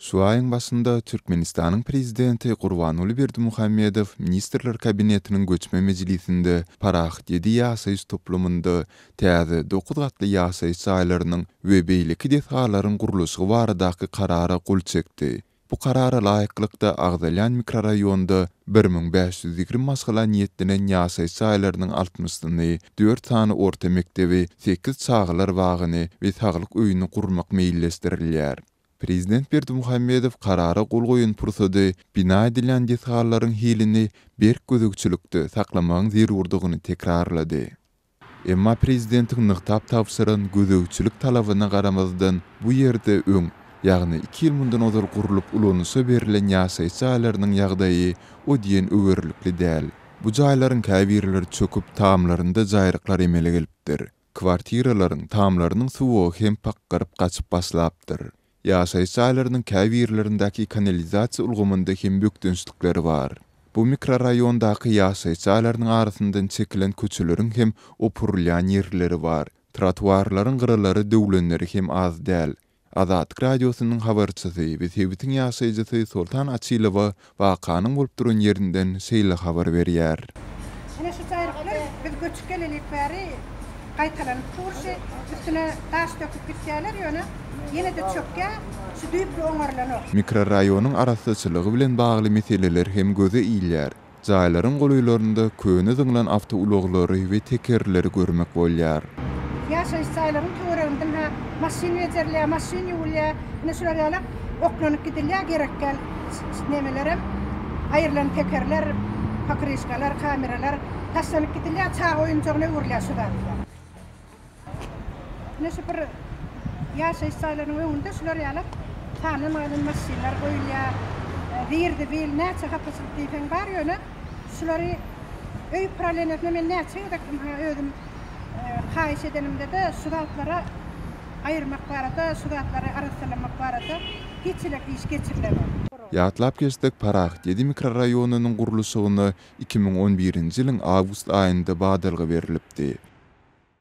Şu ayın başında Türkmenistan'ın prezidenti Gurbanuly Berdimuhammedow Ministrler Kabinetinin göçme mejlisinde parahat 7 ýasaýy toplumunda täze 9 gatly ýasaýy saýlarynyň we beýleki detalaryň gurulşy baradaky karara gol çekdi. Bu karara laýyklykda Agdalyan mikroraýonunda 1520 masgala niýetlenen ýasaýy saýlarynyň 60-syny, 4 tany orta mekdebi, 8 çağlar bagyny we saglyk öýüni gurmak meýilleşdirilýär. Prezident Berdimuhammedow karara gol goýun pursady bina edilen detalaryň hilini berk gözükçülükde saklamagyň zerurdygyny tekrarlady. Emma prezidentiň nykdap tapsyran gözükçülük talabyna garamazdan bu ýerde öň, ýagny 2 ýyl mundan ozal gurulup ulanysy berilen ýasaýy saýlarynyň ýagdaýy o diýen öwürlikli däl. Bu jaýlaryň käbirleri çöküp tamlarynda jaýryklar emele gelipdir. Kwartiralaryň tamlarynyň suwy hem pakgaryp gaçyp baslapdyr. Ýasaýy saýlarynyň käbirlerindäki kanalizasiýa ulgamynda hem bökdünçlikleri bar. Bu mikroraýondaky ýasaýy saýlarynyň arasyndan çekilen köçeleriň hem opurulýan ýerleri bar. Trotuarlaryň gyralary döwlenleri hem az däl. Azatlyk radiosynyň habarçysy we Sebitiň ýasaýjysy Sultan Açylowa wakanyň bolup duran ýerinden şeýle habar berýär. Ene şu jaýryklar biz göçüp gelelik bäri gaýtalanyp turşy, üstüne taş döküp gitýärler ýöne. Yine de çökkä şu düýpli oňarlanok. Mikroraýonyň arasyçylygy bilen bagly meseleler hem göze iýilýär. Jaýlaryň goýlarynda köne zyňlan awtouloglary we tekerleri görmek bolýar. Ýaşaýy saýlaryň töwereginden maşin ýeterler, maşin ýuwulýar. Ine şular ýaly oklanyp gidilýär gerekkel nemelerem, aýrylan tekerler, pakrişkalar, kameralar taşlanyp gidilýär, çağ oýunjagyna öwürlýär şular. Ine şu bir ýaşaýy saýlaryň öňünde şular ýaly tanımadan maşinler goýulýar. Birde bil näçe kapasitesi bar ýöne şulary öý paralenetme men näçe özüm haýyş edenimde de sudatlara aýyrmak barada, sudatlary arasalamak barada hiçlik iş geçirilemez. Ýatlap geçdik Parahat 7 mikroraýonynyň gurulşygyny 2011-nji ýylyň awgust aýynda badalga berilipdi.